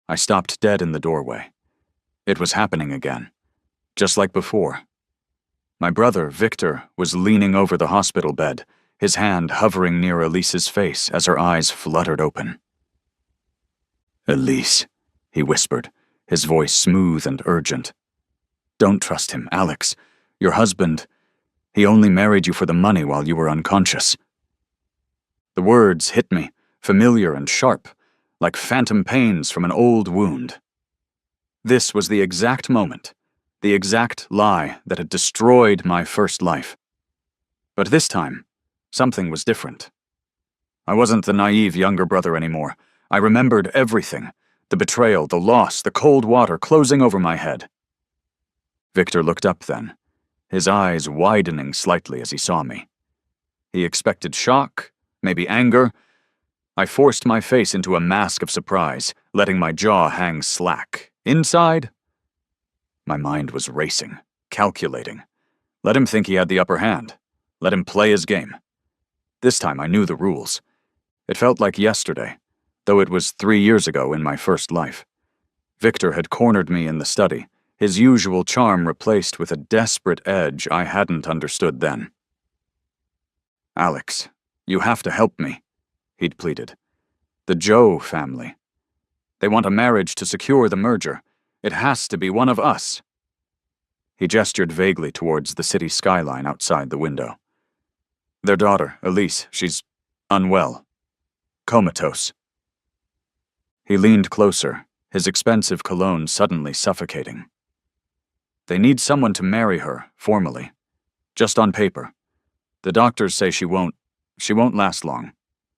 I stopped dead in the doorway. It was happening again, just like before. My brother, Victor, was leaning over the hospital bed, his hand hovering near Elise's face as her eyes fluttered open. "Elise," he whispered, his voice smooth and urgent. "Don't trust him, Alex. Your husband, he only married you for the money while you were unconscious." The words hit me, familiar and sharp, like phantom pains from an old wound. This was the exact moment, the exact lie that had destroyed my first life. But this time, something was different. I wasn't the naive younger brother anymore. I remembered everything, the betrayal, the loss, the cold water closing over my head. Victor looked up then, his eyes widening slightly as he saw me. He expected shock, maybe anger. I forced my face into a mask of surprise, letting my jaw hang slack. Inside, my mind was racing, calculating. Let him think he had the upper hand. Let him play his game. This time I knew the rules. It felt like yesterday, though it was 3 years ago in my first life. Victor had cornered me in the study, his usual charm replaced with a desperate edge I hadn't understood then. "Alex, you have to help me," he'd pleaded. "The Joe family. They want a marriage to secure the merger. It has to be one of us." He gestured vaguely towards the city skyline outside the window. "Their daughter, Elise, she's unwell. Comatose." He leaned closer, his expensive cologne suddenly suffocating. "They need someone to marry her, formally. Just on paper. The doctors say she won't last long.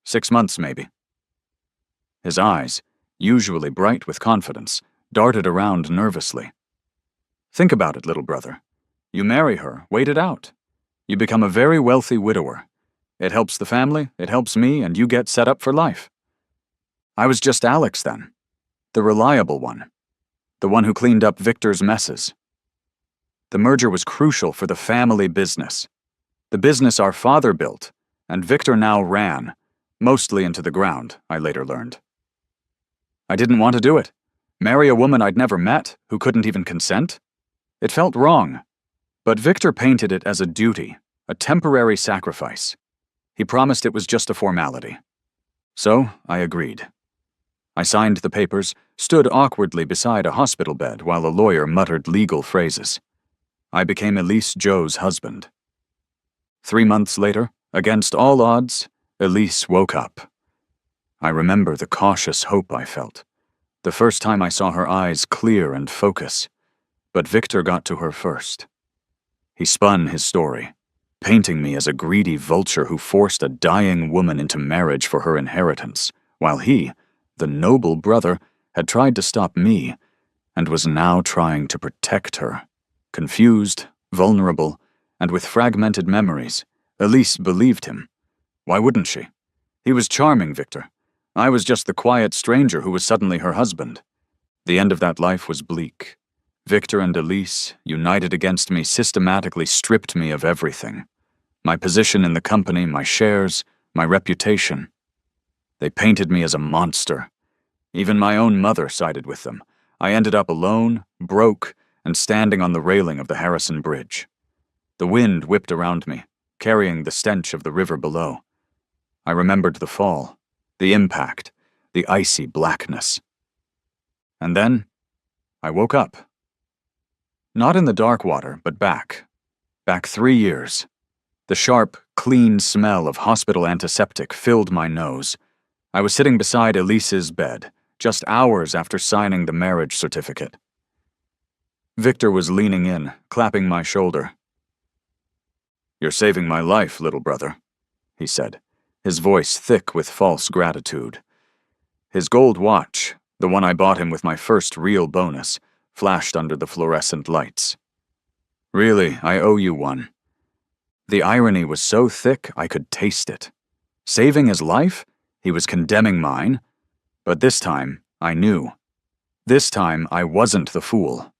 6 months, maybe." His eyes, usually bright with confidence, darted around nervously. "Think about it, little brother. You marry her, wait it out. You become a very wealthy widower. It helps the family, it helps me, and you get set up for life." I was just Alex then. The reliable one. The one who cleaned up Victor's messes. The merger was crucial for the family business. The business our father built, and Victor now ran, mostly into the ground, I later learned. I didn't want to do it. Marry a woman I'd never met, who couldn't even consent? It felt wrong. But Victor painted it as a duty, a temporary sacrifice. He promised it was just a formality. So I agreed. I signed the papers, stood awkwardly beside a hospital bed while a lawyer muttered legal phrases. I became Elise Joe's husband. 3 months later, against all odds, Elise woke up. I remember the cautious hope I felt, the first time I saw her eyes clear and focus. But Victor got to her first. He spun his story, painting me as a greedy vulture who forced a dying woman into marriage for her inheritance, while he, the noble brother, had tried to stop me and was now trying to protect her. Confused, vulnerable, and with fragmented memories, Elise believed him. Why wouldn't she? He was charming, Victor. I was just the quiet stranger who was suddenly her husband. The end of that life was bleak. Victor and Elise, united against me, systematically stripped me of everything. My position in the company, my shares, my reputation. They painted me as a monster. Even my own mother sided with them. I ended up alone, broke, and standing on the railing of the Harrison Bridge. The wind whipped around me, carrying the stench of the river below. I remembered the fall, the impact, the icy blackness. And then, I woke up. Not in the dark water, but back 3 years. The sharp, clean smell of hospital antiseptic filled my nose. I was sitting beside Elise's bed, just hours after signing the marriage certificate. Victor was leaning in, clapping my shoulder. "You're saving my life, little brother," he said, his voice thick with false gratitude. His gold watch, the one I bought him with my first real bonus, flashed under the fluorescent lights. "Really, I owe you one." The irony was so thick I could taste it. Saving his life? He was condemning mine. But this time, I knew. This time, I wasn't the fool.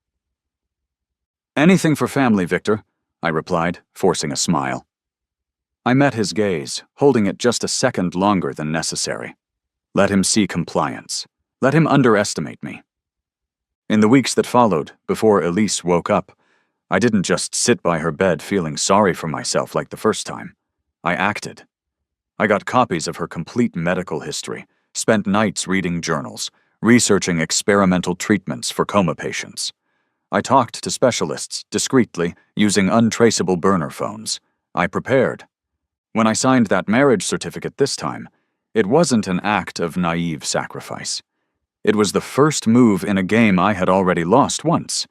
"Anything for family, Victor," I replied, forcing a smile. I met his gaze, holding it just a second longer than necessary. Let him see compliance. Let him underestimate me. In the weeks that followed, before Elise woke up, I didn't just sit by her bed feeling sorry for myself like the first time. I acted. I got copies of her complete medical history, spent nights reading journals, researching experimental treatments for coma patients. I talked to specialists, discreetly, using untraceable burner phones. I prepared. When I signed that marriage certificate this time, it wasn't an act of naive sacrifice. It was the first move in a game I had already lost once.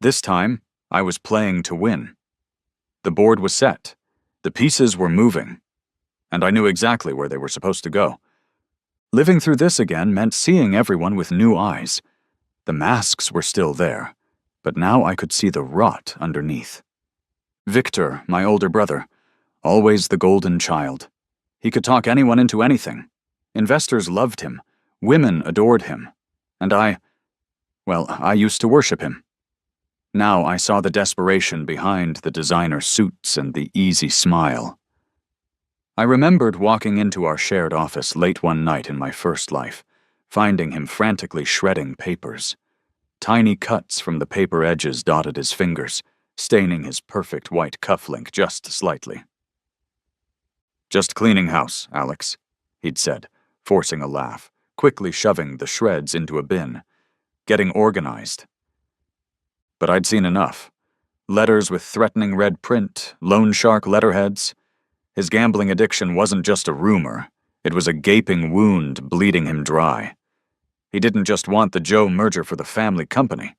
This time, I was playing to win. The board was set. The pieces were moving. And I knew exactly where they were supposed to go. Living through this again meant seeing everyone with new eyes. The masks were still there, but now I could see the rot underneath. Victor, my older brother, always the golden child. He could talk anyone into anything. Investors loved him. Women adored him. And I used to worship him. Now I saw the desperation behind the designer suits and the easy smile. I remembered walking into our shared office late one night in my first life, finding him frantically shredding papers. Tiny cuts from the paper edges dotted his fingers, staining his perfect white cufflink just slightly. "Just cleaning house, Alex," he'd said, forcing a laugh, quickly shoving the shreds into a bin. "Getting organized." But I'd seen enough. Letters with threatening red print, loan shark letterheads. His gambling addiction wasn't just a rumor. It was a gaping wound bleeding him dry. He didn't just want the Joe merger for the family company.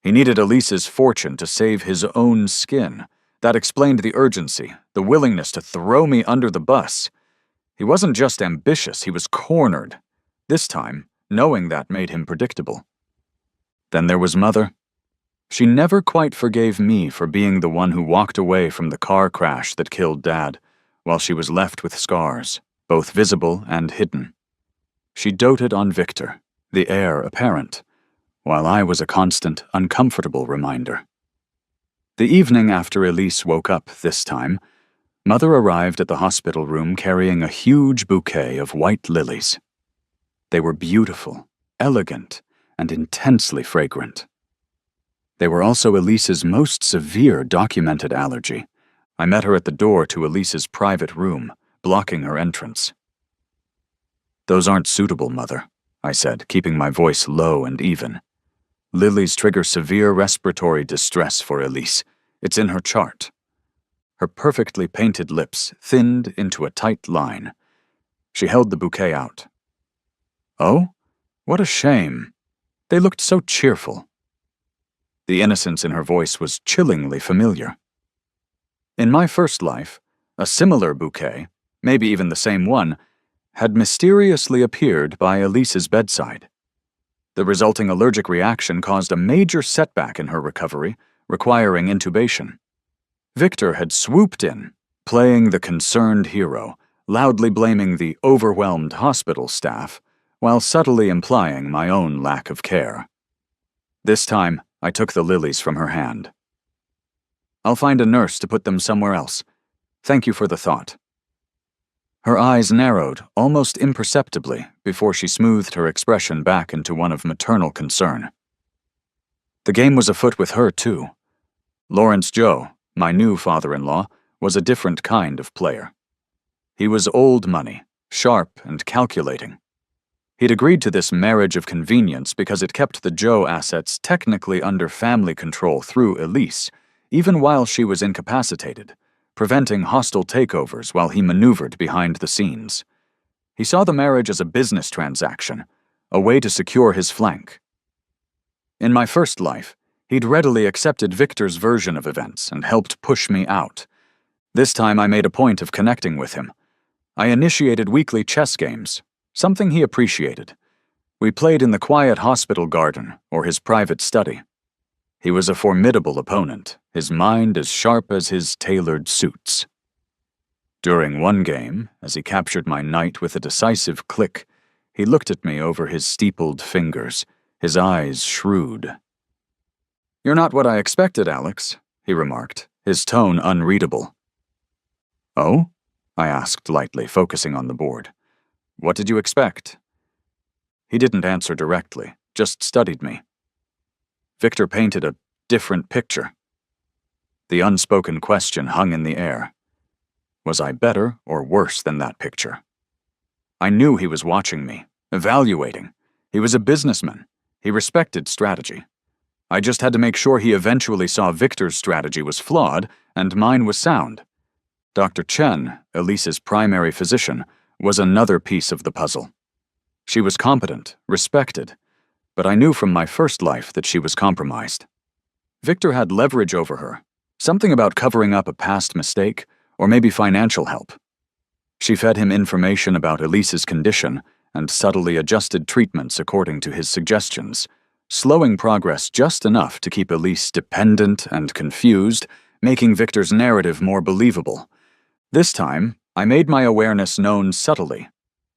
He needed Elise's fortune to save his own skin. That explained the urgency, the willingness to throw me under the bus. He wasn't just ambitious, he was cornered. This time, knowing that made him predictable. Then there was Mother. She never quite forgave me for being the one who walked away from the car crash that killed Dad, while she was left with scars, both visible and hidden. She doted on Victor, the heir apparent, while I was a constant, uncomfortable reminder. The evening after Elise woke up this time, Mother arrived at the hospital room carrying a huge bouquet of white lilies. They were beautiful, elegant, and intensely fragrant. They were also Elise's most severe documented allergy. I met her at the door to Elise's private room, blocking her entrance. "Those aren't suitable, Mother," I said, keeping my voice low and even. "Lilies trigger severe respiratory distress for Elise. It's in her chart." Her perfectly painted lips thinned into a tight line. She held the bouquet out. "Oh? What a shame. They looked so cheerful." The innocence in her voice was chillingly familiar. In my first life, a similar bouquet, maybe even the same one, had mysteriously appeared by Elise's bedside. The resulting allergic reaction caused a major setback in her recovery, requiring intubation. Victor had swooped in, playing the concerned hero, loudly blaming the overwhelmed hospital staff, while subtly implying my own lack of care. This time, I took the lilies from her hand. "I'll find a nurse to put them somewhere else. Thank you for the thought." Her eyes narrowed almost imperceptibly before she smoothed her expression back into one of maternal concern. The game was afoot with her, too. Lawrence Joe, my new father-in-law, was a different kind of player. He was old money, sharp and calculating. He'd agreed to this marriage of convenience because it kept the Joe assets technically under family control through Elise, even while she was incapacitated, preventing hostile takeovers while he maneuvered behind the scenes. He saw the marriage as a business transaction, a way to secure his flank. In my first life, he'd readily accepted Victor's version of events and helped push me out. This time I made a point of connecting with him. I initiated weekly chess games, something he appreciated. We played in the quiet hospital garden or his private study. He was a formidable opponent, his mind as sharp as his tailored suits. During one game, as he captured my knight with a decisive click, he looked at me over his steepled fingers, his eyes shrewd. "You're not what I expected, Alex," he remarked, his tone unreadable. "Oh?" I asked lightly, focusing on the board. "What did you expect?" He didn't answer directly, just studied me. Victor painted a different picture. The unspoken question hung in the air. Was I better or worse than that picture? I knew he was watching me, evaluating. He was a businessman. He respected strategy. I just had to make sure he eventually saw Victor's strategy was flawed and mine was sound. Dr. Chen, Elise's primary physician, was another piece of the puzzle. She was competent, respected, but I knew from my first life that she was compromised. Victor had leverage over her, something about covering up a past mistake, or maybe financial help. She fed him information about Elise's condition and subtly adjusted treatments according to his suggestions, slowing progress just enough to keep Elise dependent and confused, making Victor's narrative more believable. This time, I made my awareness known subtly.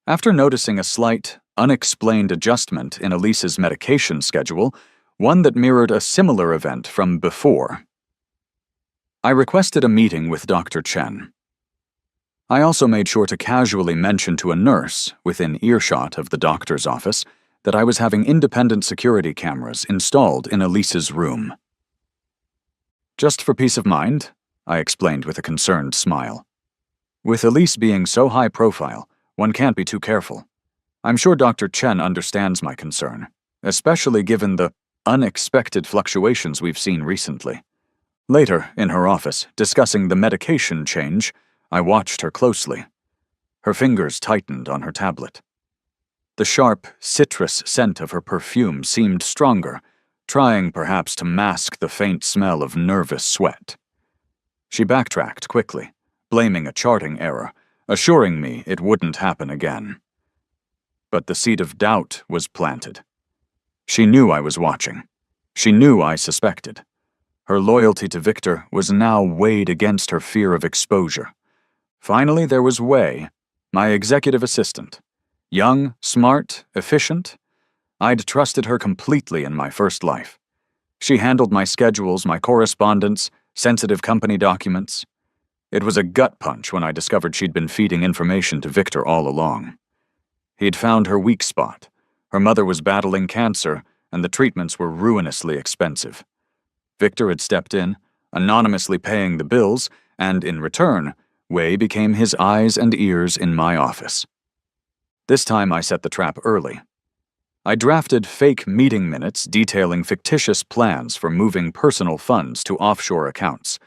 After noticing a slight, unexplained adjustment in Elise's medication schedule, one that mirrored a similar event from before, I requested a meeting with Dr. Chen. I also made sure to casually mention to a nurse, within earshot of the doctor's office, that I was having independent security cameras installed in Elise's room. Just for peace of mind, I explained with a concerned smile. With Elise being so high profile, one can't be too careful. I'm sure Dr. Chen understands my concern, especially given the unexpected fluctuations we've seen recently. Later, in her office, discussing the medication change, I watched her closely. Her fingers tightened on her tablet. The sharp, citrus scent of her perfume seemed stronger, trying perhaps to mask the faint smell of nervous sweat. She backtracked quickly, blaming a charting error, assuring me it wouldn't happen again. But the seed of doubt was planted. She knew I was watching. She knew I suspected. Her loyalty to Victor was now weighed against her fear of exposure. Finally, there was Wei, my executive assistant. Young, smart, efficient. I'd trusted her completely in my first life. She handled my schedules, my correspondence, sensitive company documents. It was a gut punch when I discovered she'd been feeding information to Victor all along. He'd found her weak spot. Her mother was battling cancer, and the treatments were ruinously expensive. Victor had stepped in, anonymously paying the bills, and in return, Wei became his eyes and ears in my office. This time I set the trap early. I drafted fake meeting minutes detailing fictitious plans for moving personal funds to offshore accounts,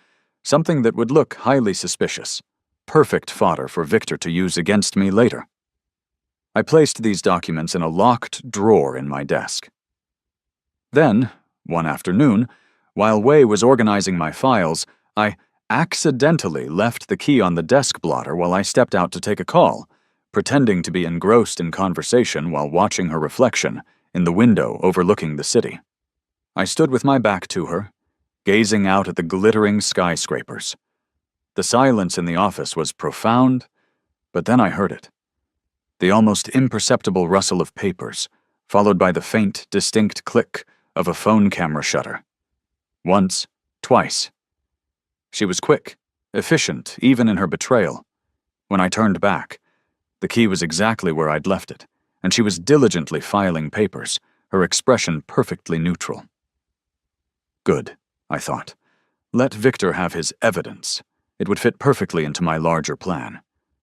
something that would look highly suspicious, perfect fodder for Victor to use against me later. I placed these documents in a locked drawer in my desk. Then, one afternoon, while Wei was organizing my files, I accidentally left the key on the desk blotter while I stepped out to take a call, pretending to be engrossed in conversation while watching her reflection in the window overlooking the city. I stood with my back to her, gazing out at the glittering skyscrapers. The silence in the office was profound, but then I heard it. The almost imperceptible rustle of papers, followed by the faint, distinct click of a phone camera shutter. Once, twice. She was quick, efficient, even in her betrayal. When I turned back, the key was exactly where I'd left it, and she was diligently filing papers, her expression perfectly neutral. Good, I thought. Let Victor have his evidence. It would fit perfectly into my larger plan.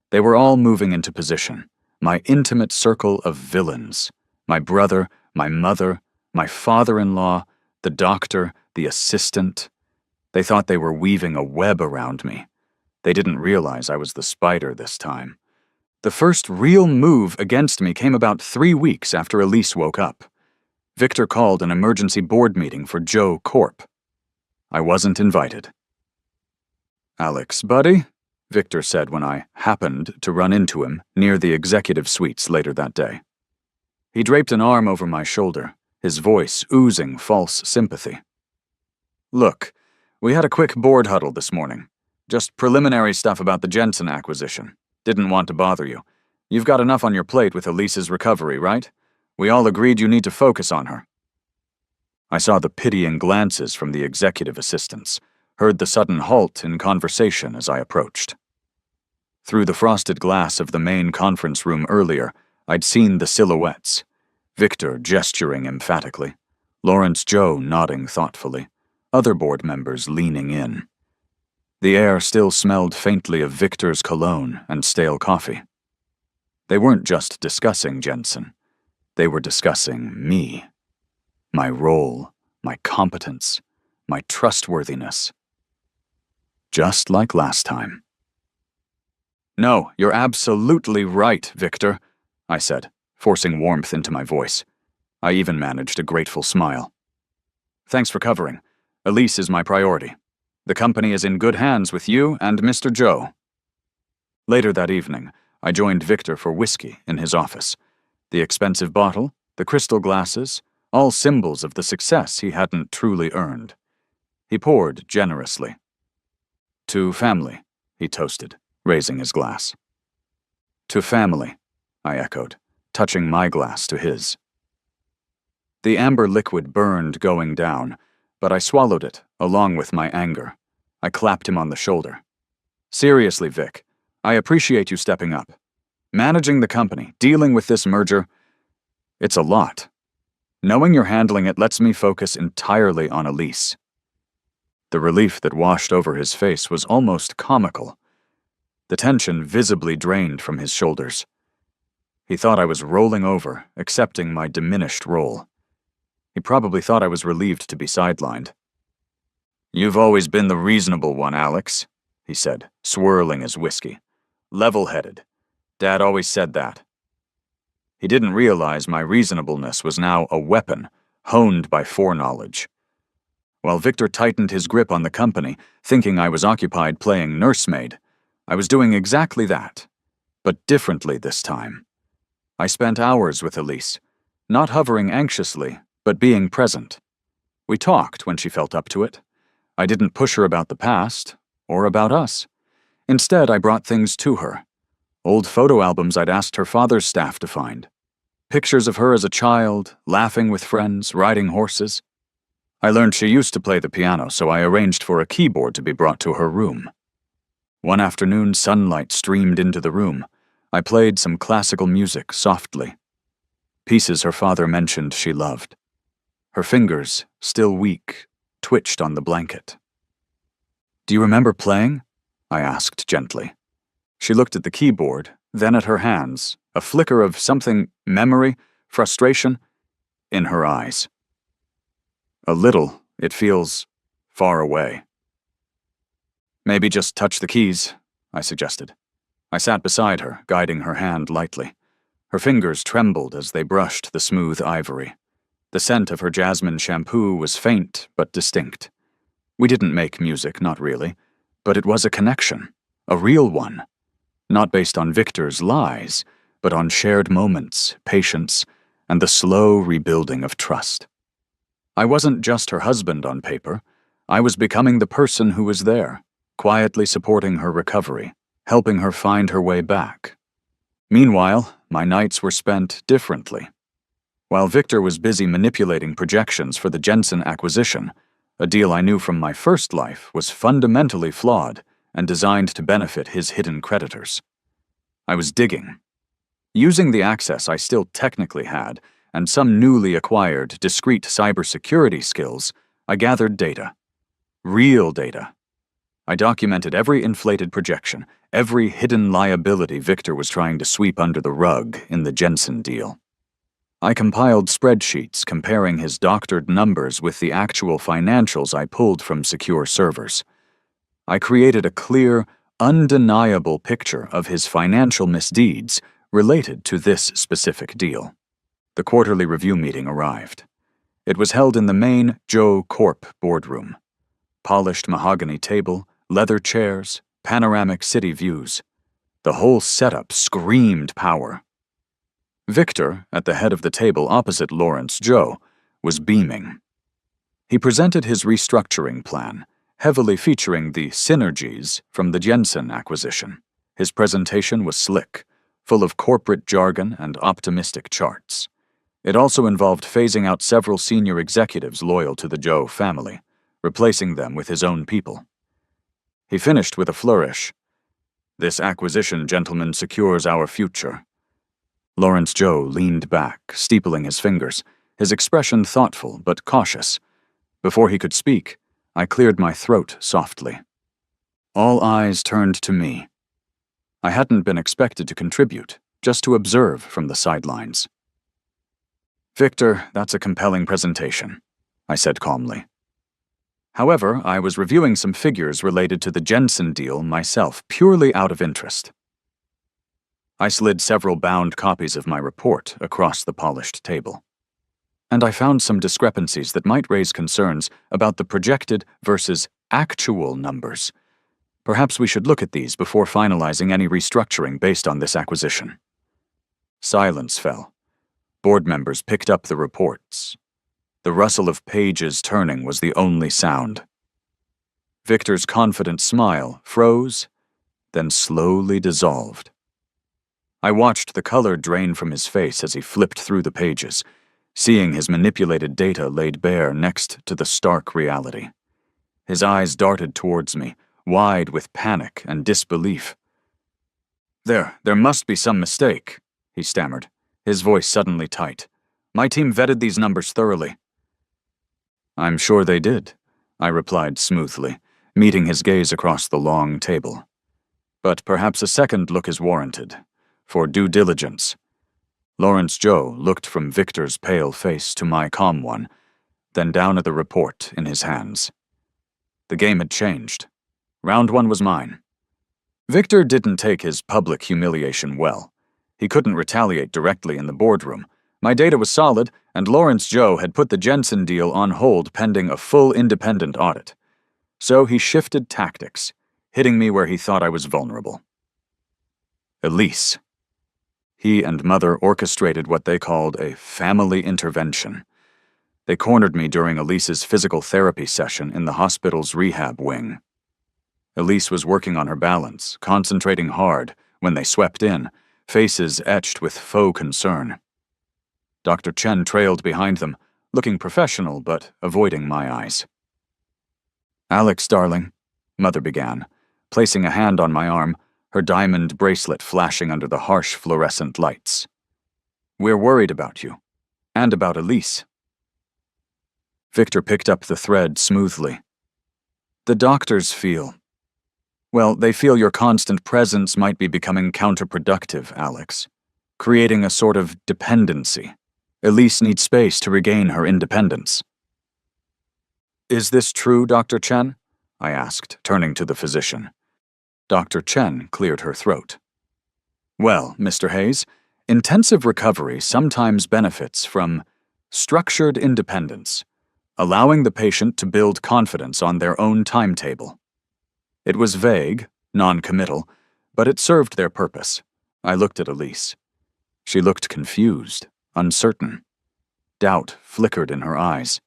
They were all moving into position. My intimate circle of villains. My brother, my mother, my father-in-law, the doctor, the assistant. They thought they were weaving a web around me. They didn't realize I was the spider this time. The first real move against me came about 3 weeks after Elise woke up. Victor called an emergency board meeting for Joe Corp. I wasn't invited. "Alex, buddy," Victor said when I happened to run into him near the executive suites later that day. He draped an arm over my shoulder, his voice oozing false sympathy. "Look, we had a quick board huddle this morning. Just preliminary stuff about the Jensen acquisition. Didn't want to bother you. You've got enough on your plate with Elise's recovery, right? We all agreed you need to focus on her." I saw the pitying glances from the executive assistants, heard the sudden halt in conversation as I approached. Through the frosted glass of the main conference room earlier, I'd seen the silhouettes. Victor gesturing emphatically, Lawrence Joe nodding thoughtfully, other board members leaning in. The air still smelled faintly of Victor's cologne and stale coffee. They weren't just discussing Jensen. They were discussing me. My role, my competence, my trustworthiness. Just like last time. "No, you're absolutely right, Victor," I said, forcing warmth into my voice. I even managed a grateful smile. "Thanks for covering. Elise is my priority. The company is in good hands with you and Mr. Joe." Later that evening, I joined Victor for whiskey in his office. The expensive bottle, the crystal glasses, all symbols of the success he hadn't truly earned. He poured generously. "To family," he toasted, raising his glass. "To family," I echoed, touching my glass to his. The amber liquid burned going down, but I swallowed it, along with my anger. I clapped him on the shoulder. "Seriously, Vic, I appreciate you stepping up. Managing the company, dealing with this merger, it's a lot. Knowing you're handling it lets me focus entirely on Elise." The relief that washed over his face was almost comical. The tension visibly drained from his shoulders. He thought I was rolling over, accepting my diminished role. He probably thought I was relieved to be sidelined. "You've always been the reasonable one, Alex," he said, swirling his whiskey. "Level-headed. Dad always said that." He didn't realize my reasonableness was now a weapon, honed by foreknowledge. While Victor tightened his grip on the company, thinking I was occupied playing nursemaid, I was doing exactly that, but differently this time. I spent hours with Elise, not hovering anxiously, but being present. We talked when she felt up to it. I didn't push her about the past, or about us. Instead, I brought things to her. Old photo albums I'd asked her father's staff to find. Pictures of her as a child, laughing with friends, riding horses. I learned she used to play the piano, so I arranged for a keyboard to be brought to her room. One afternoon, sunlight streamed into the room. I played some classical music softly. Pieces her father mentioned she loved. Her fingers, still weak, twitched on the blanket. "Do you remember playing?" I asked gently. She looked at the keyboard, then at her hands, a flicker of something, memory, frustration, in her eyes. "A little. It feels far away." "Maybe just touch the keys," I suggested. I sat beside her, guiding her hand lightly. Her fingers trembled as they brushed the smooth ivory. The scent of her jasmine shampoo was faint but distinct. We didn't make music, not really, but it was a connection, a real one. Not based on Victor's lies, but on shared moments, patience, and the slow rebuilding of trust. I wasn't just her husband on paper. I was becoming the person who was there, quietly supporting her recovery, helping her find her way back. Meanwhile, my nights were spent differently. While Victor was busy manipulating projections for the Jensen acquisition, a deal I knew from my first life was fundamentally flawed and designed to benefit his hidden creditors. I was digging. Using the access I still technically had, and some newly acquired discrete cybersecurity skills, I gathered data. Real data. I documented every inflated projection, every hidden liability Victor was trying to sweep under the rug in the Jensen deal. I compiled spreadsheets comparing his doctored numbers with the actual financials I pulled from secure servers. I created a clear, undeniable picture of his financial misdeeds related to this specific deal. The quarterly review meeting arrived. It was held in the main Joe Corp boardroom. Polished mahogany table, leather chairs, panoramic city views. The whole setup screamed power. Victor, at the head of the table opposite Lawrence Joe, was beaming. He presented his restructuring plan, heavily featuring the synergies from the Jensen acquisition. His presentation was slick, full of corporate jargon and optimistic charts. It also involved phasing out several senior executives loyal to the Joe family, replacing them with his own people. He finished with a flourish. "This acquisition, gentlemen, secures our future. Lawrence Joe leaned back, steepling his fingers, his expression thoughtful but cautious. Before he could speak, I cleared my throat softly. All eyes turned to me. I hadn't been expected to contribute, just to observe from the sidelines. "Victor, that's a compelling presentation," I said calmly. However, I was reviewing some figures related to the Jensen deal myself, purely out of interest. I slid several bound copies of my report across the polished table. And I found some discrepancies that might raise concerns about the projected versus actual numbers. Perhaps we should look at these before finalizing any restructuring based on this acquisition. Silence fell. Board members picked up the reports. The rustle of pages turning was the only sound. Victor's confident smile froze, then slowly dissolved. I watched the color drain from his face as he flipped through the pages, seeing his manipulated data laid bare next to the stark reality. His eyes darted towards me, wide with panic and disbelief. There must be some mistake," he stammered, his voice suddenly tight. "My team vetted these numbers thoroughly." "I'm sure they did," I replied smoothly, meeting his gaze across the long table. "But perhaps a second look is warranted, for due diligence." Lawrence Joe looked from Victor's pale face to my calm one, then down at the report in his hands. The game had changed. Round one was mine. Victor didn't take his public humiliation well. He couldn't retaliate directly in the boardroom. My data was solid, and Lawrence Joe had put the Jensen deal on hold pending a full independent audit. So he shifted tactics, hitting me where he thought I was vulnerable. Elise. He and Mother orchestrated what they called a family intervention. They cornered me during Elise's physical therapy session in the hospital's rehab wing. Elise was working on her balance, concentrating hard, when they swept in, faces etched with faux concern. Dr. Chen trailed behind them, looking professional but avoiding my eyes. "Alex, darling," Mother began, placing a hand on my arm, her diamond bracelet flashing under the harsh fluorescent lights. "We're worried about you, and about Elise." Victor picked up the thread smoothly. "The doctors feel... Well, they feel your constant presence might be becoming counterproductive, Alex, creating a sort of dependency. Elise needs space to regain her independence." "Is this true, Dr. Chen?" I asked, turning to the physician. Dr. Chen cleared her throat. "Well, Mr. Hayes, intensive recovery sometimes benefits from structured independence, allowing the patient to build confidence on their own timetable." It was vague, non-committal, but it served their purpose. I looked at Elise. She looked confused, uncertain. Doubt flickered in her eyes.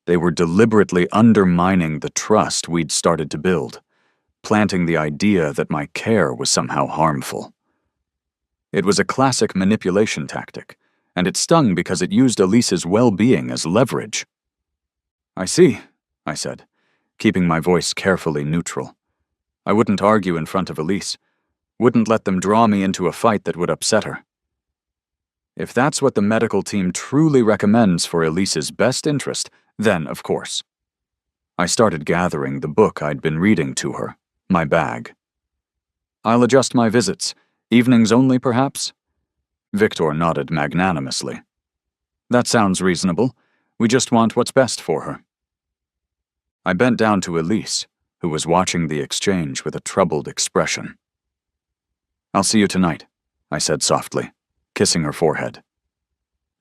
They were deliberately undermining the trust we'd started to build, planting the idea that my care was somehow harmful. It was a classic manipulation tactic, and it stung because it used Elise's well-being as leverage. "I see," I said, keeping my voice carefully neutral. I wouldn't argue in front of Elise, wouldn't let them draw me into a fight that would upset her. If that's what the medical team truly recommends for Elise's best interest, then of course. I started gathering the book I'd been reading to her, my bag. "I'll adjust my visits, evenings only perhaps?" Victor nodded magnanimously. "That sounds reasonable. We just want what's best for her." I bent down to Elise, who was watching the exchange with a troubled expression. "I'll see you tonight," I said softly, kissing her forehead.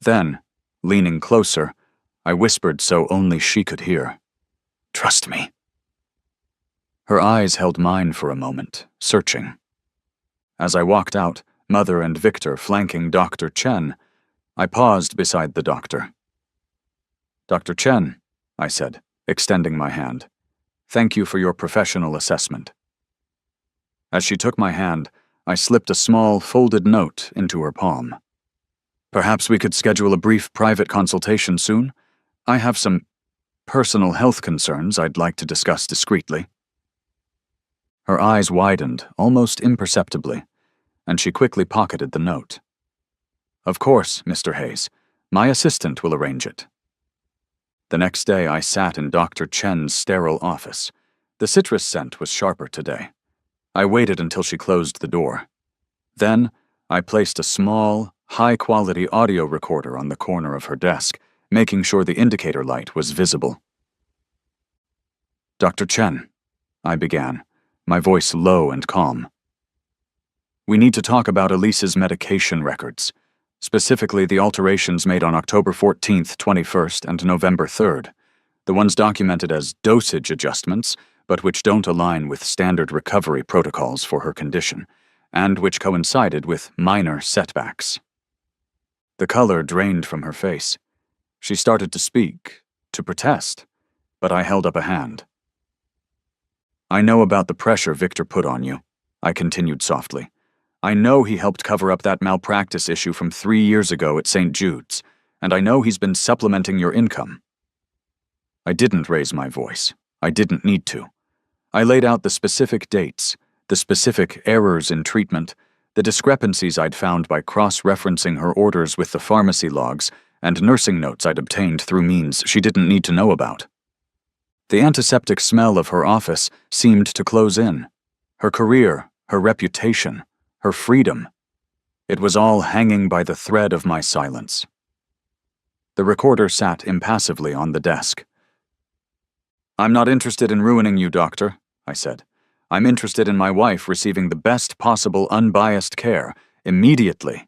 Then, leaning closer, I whispered so only she could hear, "Trust me." Her eyes held mine for a moment, searching. As I walked out, Mother and Victor flanking Dr. Chen, I paused beside the doctor. "Dr. Chen," I said, extending my hand. "Thank you for your professional assessment." As she took my hand, I slipped a small, folded note into her palm. "Perhaps we could schedule a brief private consultation soon? I have some personal health concerns I'd like to discuss discreetly." Her eyes widened, almost imperceptibly, and she quickly pocketed the note. Of course, Mr. Hayes. My assistant will arrange it. The next day I sat in Dr. Chen's sterile office. The citrus scent was sharper today. I waited until she closed the door. Then, I placed a small, high-quality audio recorder on the corner of her desk, making sure the indicator light was visible. Dr. Chen, I began, my voice low and calm. We need to talk about Elise's medication records, specifically the alterations made on October 14th, 21st, and November 3rd, the ones documented as dosage adjustments, but which don't align with standard recovery protocols for her condition, and which coincided with minor setbacks. The color drained from her face. She started to speak, to protest, but I held up a hand. I know about the pressure Victor put on you, I continued softly. I know he helped cover up that malpractice issue from 3 years ago at St. Jude's, and I know he's been supplementing your income. I didn't raise my voice. I didn't need to. I laid out the specific dates, the specific errors in treatment, the discrepancies I'd found by cross-referencing her orders with the pharmacy logs and nursing notes I'd obtained through means she didn't need to know about. The antiseptic smell of her office seemed to close in. Her career, her reputation, her freedom. It was all hanging by the thread of my silence. The recorder sat impassively on the desk. I'm not interested in ruining you, doctor, I said. I'm interested in my wife receiving the best possible unbiased care, immediately.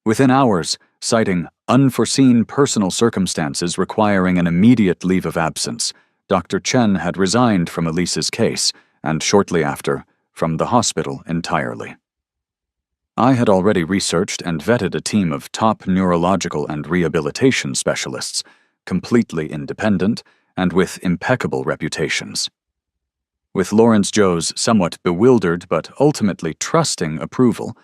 Within hours, citing unforeseen personal circumstances requiring an immediate leave of absence, Dr. Chen had resigned from Elise's case, and shortly after, from the hospital entirely. I had already researched and vetted a team of top neurological and rehabilitation specialists, completely independent and with impeccable reputations. With Lawrence Zhou's somewhat bewildered but ultimately trusting approval,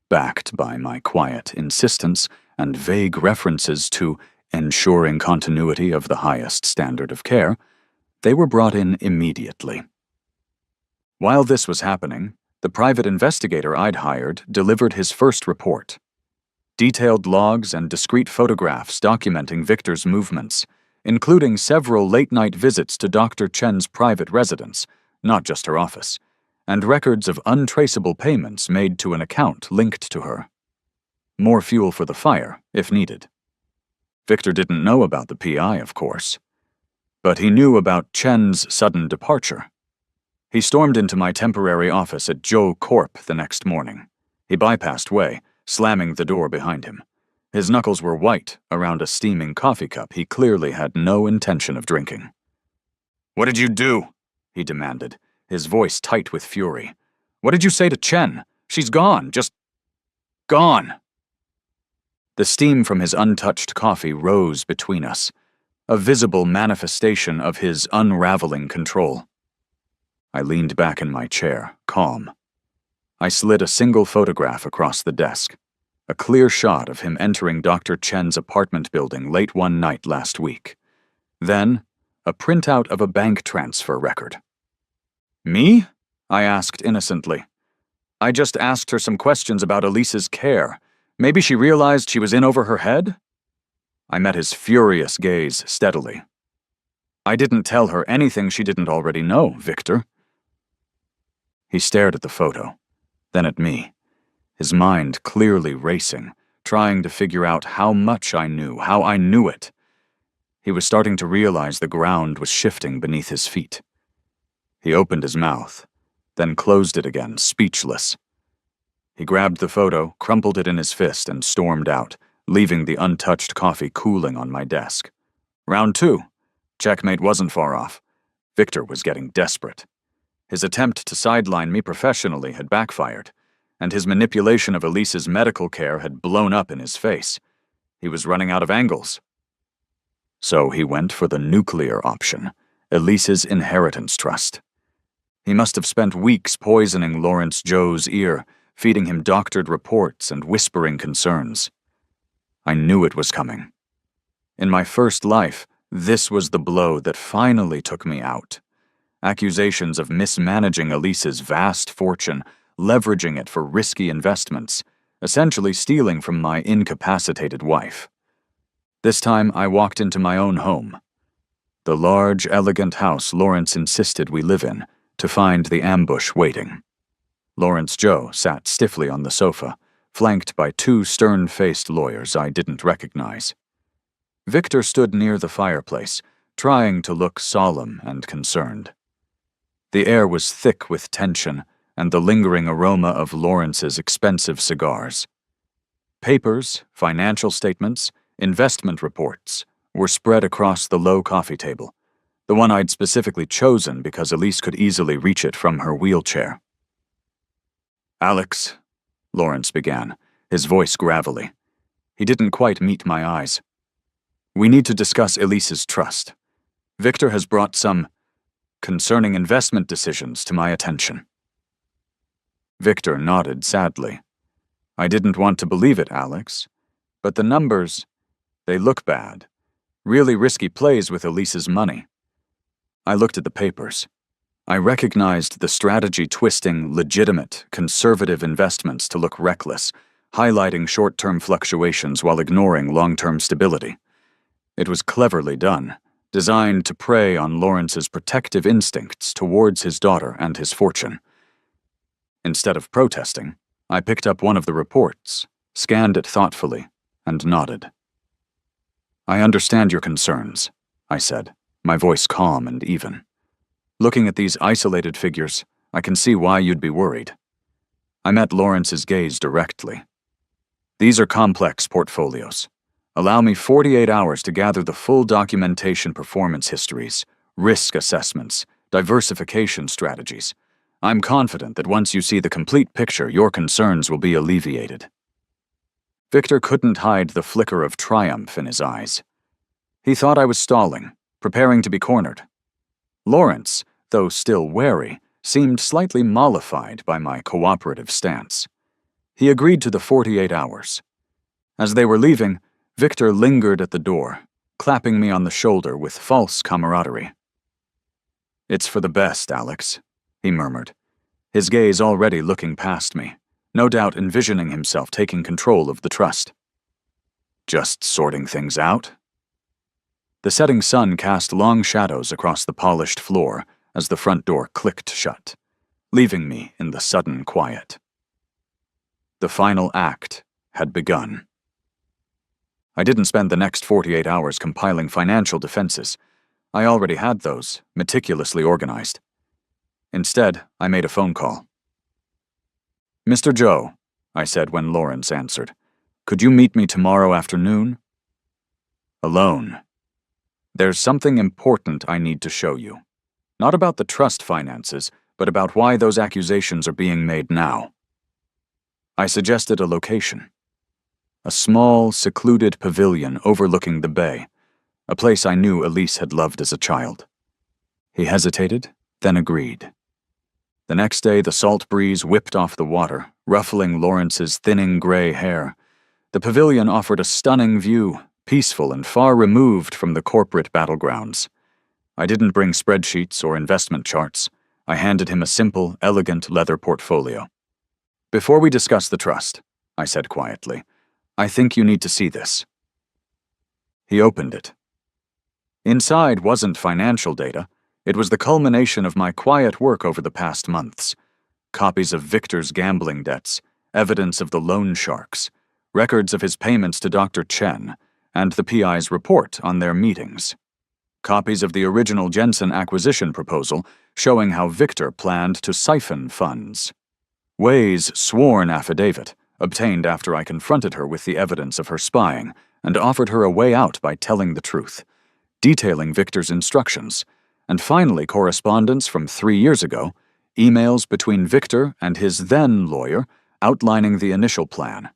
backed by my quiet insistence and vague references to ensuring continuity of the highest standard of care, they were brought in immediately. While this was happening, the private investigator I'd hired delivered his first report. Detailed logs and discrete photographs documenting Victor's movements, including several late-night visits to Dr. Chen's private residence, not just her office, and records of untraceable payments made to an account linked to her. More fuel for the fire, if needed. Victor didn't know about the PI, of course, but he knew about Chen's sudden departure. He stormed into my temporary office at Zhou Corp the next morning. He bypassed Wei, slamming the door behind him. His knuckles were white around a steaming coffee cup he clearly had no intention of drinking. "What did you do?" he demanded, his voice tight with fury. "What did you say to Chen? She's gone, just gone." The steam from his untouched coffee rose between us, a visible manifestation of his unraveling control. I leaned back in my chair, calm. I slid a single photograph across the desk, a clear shot of him entering Dr. Chen's apartment building late one night last week. Then, a printout of a bank transfer record. "Me?" I asked innocently. "I just asked her some questions about Elise's care. Maybe she realized she was in over her head?" I met his furious gaze steadily. "I didn't tell her anything she didn't already know, Victor." He stared at the photo, then at me, his mind clearly racing, trying to figure out how much I knew, how I knew it. He was starting to realize the ground was shifting beneath his feet. He opened his mouth, then closed it again, speechless. He grabbed the photo, crumpled it in his fist, and stormed out, leaving the untouched coffee cooling on my desk. Round 2. Checkmate wasn't far off. Victor was getting desperate. His attempt to sideline me professionally had backfired, and his manipulation of Elise's medical care had blown up in his face. He was running out of angles. So he went for the nuclear option, Elise's inheritance trust. He must have spent weeks poisoning Lawrence Zhou's ear, feeding him doctored reports and whispering concerns. I knew it was coming. In my first life, this was the blow that finally took me out. Accusations of mismanaging Elise's vast fortune, leveraging it for risky investments, essentially stealing from my incapacitated wife. This time I walked into my own home, the large, elegant house Lawrence insisted we live in, to find the ambush waiting. Lawrence Joe sat stiffly on the sofa, flanked by two stern-faced lawyers I didn't recognize. Victor stood near the fireplace, trying to look solemn and concerned. The air was thick with tension and the lingering aroma of Lawrence's expensive cigars. Papers, financial statements, investment reports were spread across the low coffee table, the one I'd specifically chosen because Elise could easily reach it from her wheelchair. "Alex," Lawrence began, his voice gravelly. He didn't quite meet my eyes. "We need to discuss Elise's trust. Victor has brought some concerning investment decisions to my attention." Victor nodded sadly. "I didn't want to believe it, Alex, but the numbers, they look bad. Really risky plays with Elise's money." I looked at the papers. I recognized the strategy-twisting, legitimate, conservative investments to look reckless, highlighting short-term fluctuations while ignoring long-term stability. It was cleverly done, designed to prey on Lawrence's protective instincts towards his daughter and his fortune. Instead of protesting, I picked up one of the reports, scanned it thoughtfully, and nodded. "I understand your concerns," I said, my voice calm and even. "Looking at these isolated figures, I can see why you'd be worried." I met Lawrence's gaze directly. "These are complex portfolios. Allow me 48 hours to gather the full documentation, performance histories, risk assessments, diversification strategies. I'm confident that once you see the complete picture, your concerns will be alleviated." Victor couldn't hide the flicker of triumph in his eyes. He thought I was stalling, preparing to be cornered. Lawrence, though still wary, seemed slightly mollified by my cooperative stance. He agreed to the 48 hours. As they were leaving, Victor lingered at the door, clapping me on the shoulder with false camaraderie. "It's for the best, Alex," he murmured, his gaze already looking past me, no doubt envisioning himself taking control of the trust. "Just sorting things out?" The setting sun cast long shadows across the polished floor as the front door clicked shut, leaving me in the sudden quiet. The final act had begun. I didn't spend the next 48 hours compiling financial defenses. I already had those, meticulously organized. Instead, I made a phone call. "Mr. Joe," I said when Lawrence answered, "could you meet me tomorrow afternoon?" "Alone. There's something important I need to show you. Not about the trust finances, but about why those accusations are being made now." I suggested a location. A small, secluded pavilion overlooking the bay, a place I knew Elise had loved as a child. He hesitated, then agreed. The next day, the salt breeze whipped off the water, ruffling Lawrence's thinning gray hair. The pavilion offered a stunning view, peaceful and far removed from the corporate battlegrounds. I didn't bring spreadsheets or investment charts. I handed him a simple, elegant leather portfolio. "Before we discuss the trust," I said quietly, "I think you need to see this." He opened it. Inside wasn't financial data. It was the culmination of my quiet work over the past months. Copies of Victor's gambling debts, evidence of the loan sharks, records of his payments to Dr. Chen, and the PI's report on their meetings. Copies of the original Jensen acquisition proposal showing how Victor planned to siphon funds. Wei's sworn affidavit, obtained after I confronted her with the evidence of her spying and offered her a way out by telling the truth, detailing Victor's instructions, and finally correspondence from 3 years ago, emails between Victor and his then lawyer outlining the initial plan.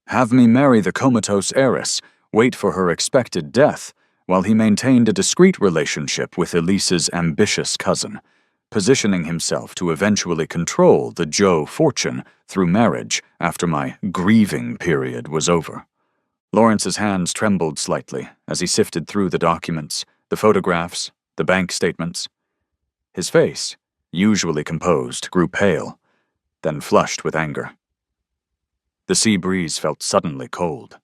Have me marry the Comatose Heiress, wait for her expected death, while he maintained a discreet relationship with Elise's ambitious cousin, positioning himself to eventually control the Joe fortune through marriage after my grieving period was over. Lawrence's hands trembled slightly as he sifted through the documents, the photographs, the bank statements. His face, usually composed, grew pale, then flushed with anger. The sea breeze felt suddenly cold.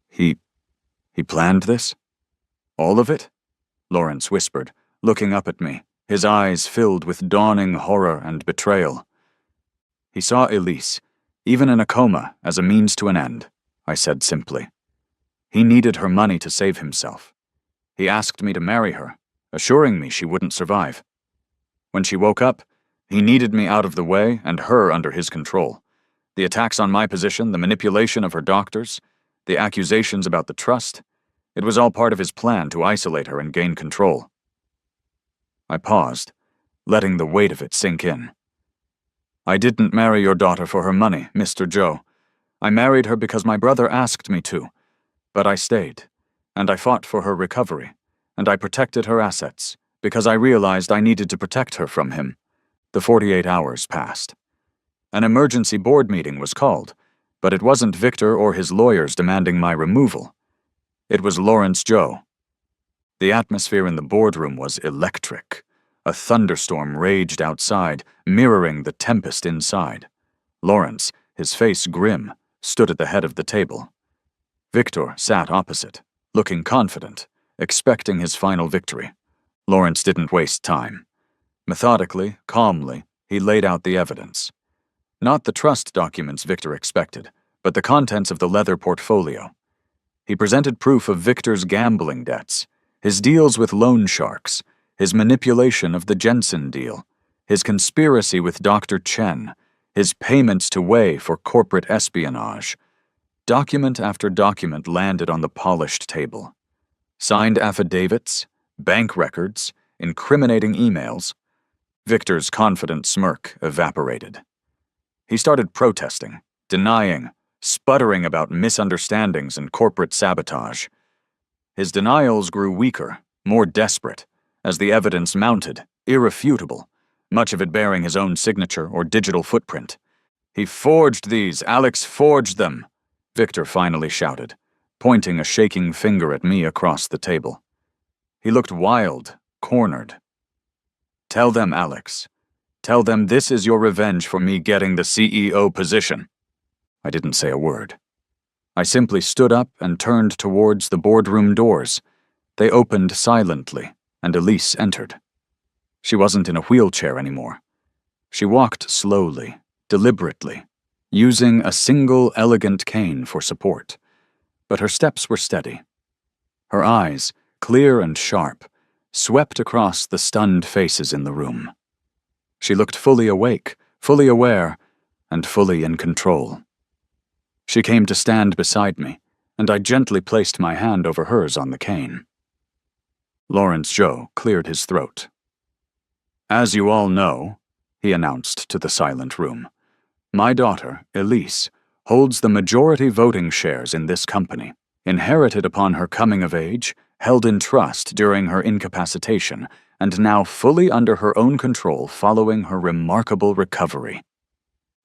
He planned this? All of it? Lawrence whispered, looking up at me, his eyes filled with dawning horror and betrayal. He saw Elise, even in a coma, as a means to an end, I said simply. He needed her money to save himself. He asked me to marry her, assuring me she wouldn't survive. When she woke up, he needed me out of the way and her under his control. The attacks on my position, the manipulation of her doctors, the accusations about the trust, it was all part of his plan to isolate her and gain control. I paused, letting the weight of it sink in. I didn't marry your daughter for her money, Mr. Joe. I married her because my brother asked me to. But I stayed, and I fought for her recovery, and I protected her assets, because I realized I needed to protect her from him. The 48 hours passed. An emergency board meeting was called, but it wasn't Victor or his lawyers demanding my removal. It was Lawrence Joe. The atmosphere in the boardroom was electric. A thunderstorm raged outside, mirroring the tempest inside. Lawrence, his face grim, stood at the head of the table. Victor sat opposite, looking confident, expecting his final victory. Lawrence didn't waste time. Methodically, calmly, he laid out the evidence. Not the trust documents Victor expected, but the contents of the leather portfolio. He presented proof of Victor's gambling debts, his deals with loan sharks, his manipulation of the Jensen deal, his conspiracy with Dr. Chen, his payments to Wei for corporate espionage. Document after document landed on the polished table. Signed affidavits, bank records, incriminating emails. Victor's confident smirk evaporated. He started protesting, denying, sputtering about misunderstandings and corporate sabotage. His denials grew weaker, more desperate, as the evidence mounted, irrefutable, much of it bearing his own signature or digital footprint. He forged these, Alex forged them, Victor finally shouted, pointing a shaking finger at me across the table. He looked wild, cornered. Tell them, Alex. Tell them this is your revenge for me getting the CEO position. I didn't say a word. I simply stood up and turned towards the boardroom doors. They opened silently, and Elise entered. She wasn't in a wheelchair anymore. She walked slowly, deliberately, using a single elegant cane for support. But her steps were steady. Her eyes, clear and sharp, swept across the stunned faces in the room. She looked fully awake, fully aware, and fully in control. She came to stand beside me, and I gently placed my hand over hers on the cane. Lawrence Joe cleared his throat. As you all know, he announced to the silent room, my daughter, Elise, holds the majority voting shares in this company, inherited upon her coming of age, held in trust during her incapacitation, and now fully under her own control following her remarkable recovery.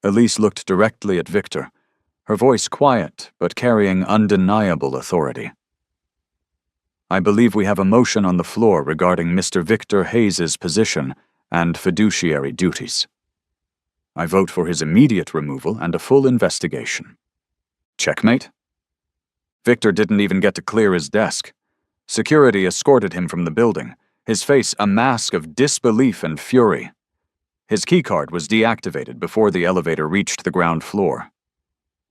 Elise looked directly at Victor, her voice quiet but carrying undeniable authority. I believe we have a motion on the floor regarding Mr. Victor Hayes's position and fiduciary duties. I vote for his immediate removal and a full investigation. Checkmate? Victor didn't even get to clear his desk. Security escorted him from the building, his face a mask of disbelief and fury. His keycard was deactivated before the elevator reached the ground floor.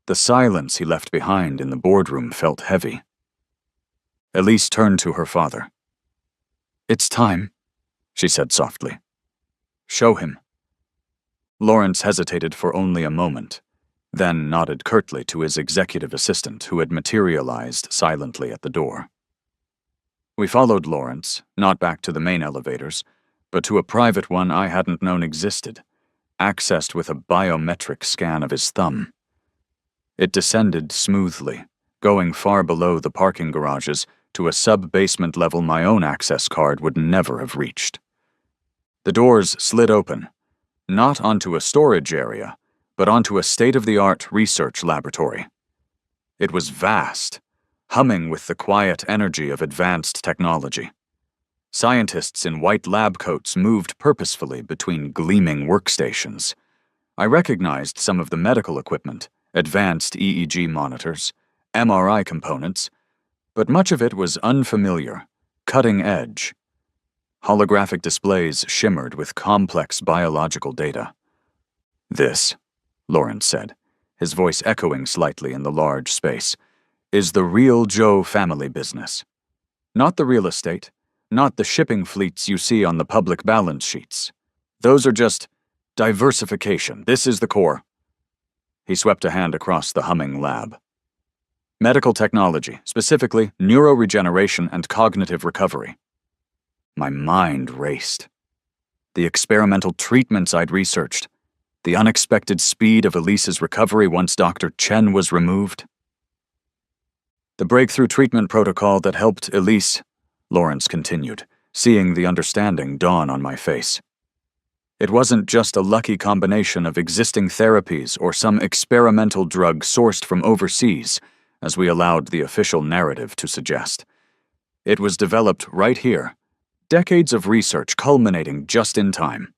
The silence he left behind in the boardroom felt heavy. Elise turned to her father. It's time, she said softly. Show him. Lawrence hesitated for only a moment, then nodded curtly to his executive assistant who had materialized silently at the door. We followed Lawrence, not back to the main elevators, but to a private one I hadn't known existed, accessed with a biometric scan of his thumb. It descended smoothly, going far below the parking garages to a sub-basement level my own access card would never have reached. The doors slid open, not onto a storage area, but onto a state-of-the-art research laboratory. It was vast, humming with the quiet energy of advanced technology. Scientists in white lab coats moved purposefully between gleaming workstations. I recognized some of the medical equipment, advanced EEG monitors, MRI components, but much of it was unfamiliar, cutting edge. Holographic displays shimmered with complex biological data. "This," Lawrence said, his voice echoing slightly in the large space, "is the real Joe family business. Not the real estate, not the shipping fleets you see on the public balance sheets. Those are just diversification. This is the core." He swept a hand across the humming lab. "Medical technology, specifically neuroregeneration and cognitive recovery." My mind raced. The experimental treatments I'd researched, the unexpected speed of Elise's recovery once Dr. Chen was removed. "The breakthrough treatment protocol that helped Elise," Lawrence continued, seeing the understanding dawn on my face. "It wasn't just a lucky combination of existing therapies or some experimental drug sourced from overseas, as we allowed the official narrative to suggest. It was developed right here, decades of research culminating just in time."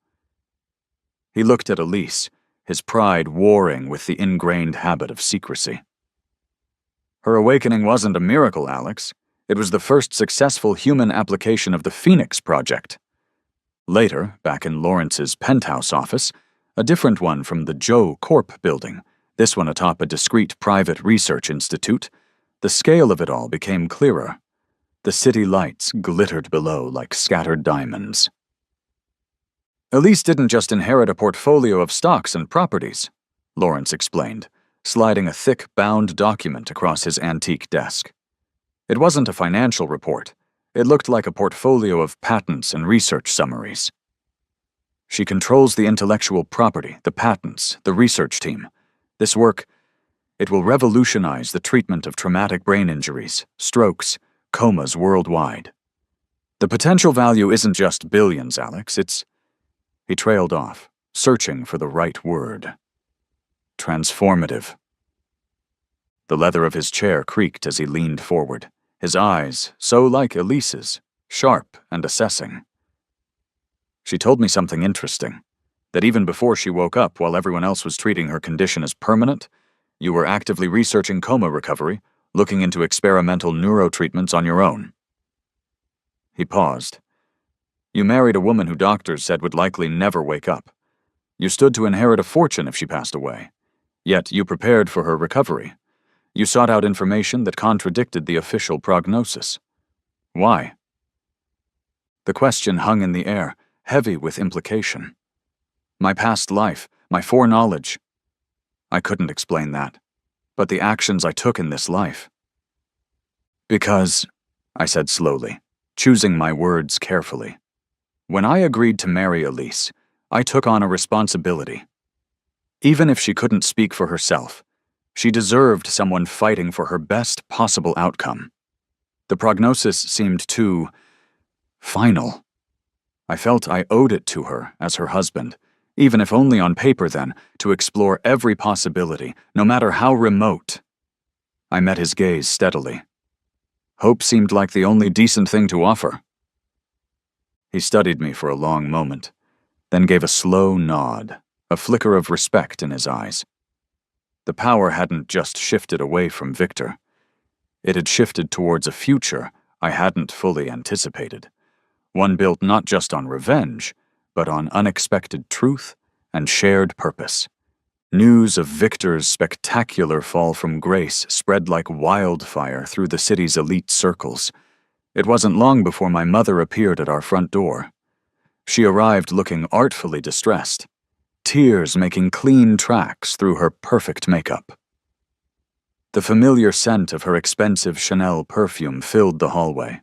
He looked at Elise, his pride warring with the ingrained habit of secrecy. "Her awakening wasn't a miracle, Alex. It was the first successful human application of the Phoenix Project. Later, back in Lawrence's penthouse office, a different one from the Joe Corp building, this one atop a discreet private research institute, the scale of it all became clearer. The city lights glittered below like scattered diamonds. "Elise didn't just inherit a portfolio of stocks and properties," Lawrence explained, sliding a thick, bound document across his antique desk. "It wasn't a financial report. It looked like a portfolio of patents and research summaries. She controls the intellectual property, the patents, the research team. This work, it will revolutionize the treatment of traumatic brain injuries, strokes, comas worldwide. The potential value isn't just billions, Alex, it's..." He trailed off, searching for the right word. "Transformative." The leather of his chair creaked as he leaned forward, his eyes, so like Elise's, sharp and assessing. "She told me something interesting, that even before she woke up while everyone else was treating her condition as permanent, you were actively researching coma recovery, looking into experimental neurotreatments on your own." He paused. "You married a woman who doctors said would likely never wake up. You stood to inherit a fortune if she passed away. Yet you prepared for her recovery. You sought out information that contradicted the official prognosis. Why?" The question hung in the air, heavy with implication. My past life, my foreknowledge. I couldn't explain that, but the actions I took in this life. "Because," I said slowly, choosing my words carefully, "when I agreed to marry Elise, I took on a responsibility. Even if she couldn't speak for herself, she deserved someone fighting for her best possible outcome. The prognosis seemed too final. I felt I owed it to her as her husband, even if only on paper then, to explore every possibility, no matter how remote." I met his gaze steadily. Hope seemed like the only decent thing to offer. He studied me for a long moment, then gave a slow nod, a flicker of respect in his eyes. The power hadn't just shifted away from Victor. It had shifted towards a future I hadn't fully anticipated. One built not just on revenge, but on unexpected truth and shared purpose. News of Victor's spectacular fall from grace spread like wildfire through the city's elite circles. It wasn't long before my mother appeared at our front door. She arrived looking artfully distressed, tears making clean tracks through her perfect makeup. The familiar scent of her expensive Chanel perfume filled the hallway.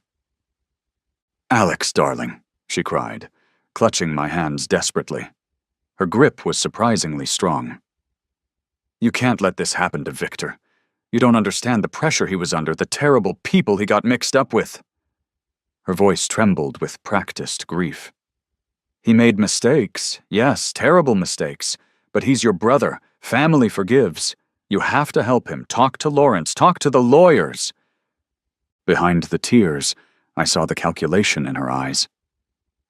"Alex, darling," she cried, clutching my hands desperately. Her grip was surprisingly strong. "You can't let this happen to Victor. You don't understand the pressure he was under, the terrible people he got mixed up with." Her voice trembled with practiced grief. "He made mistakes, yes, terrible mistakes, but he's your brother. Family forgives. You have to help him. Talk to Lawrence. Talk to the lawyers." Behind the tears, I saw the calculation in her eyes.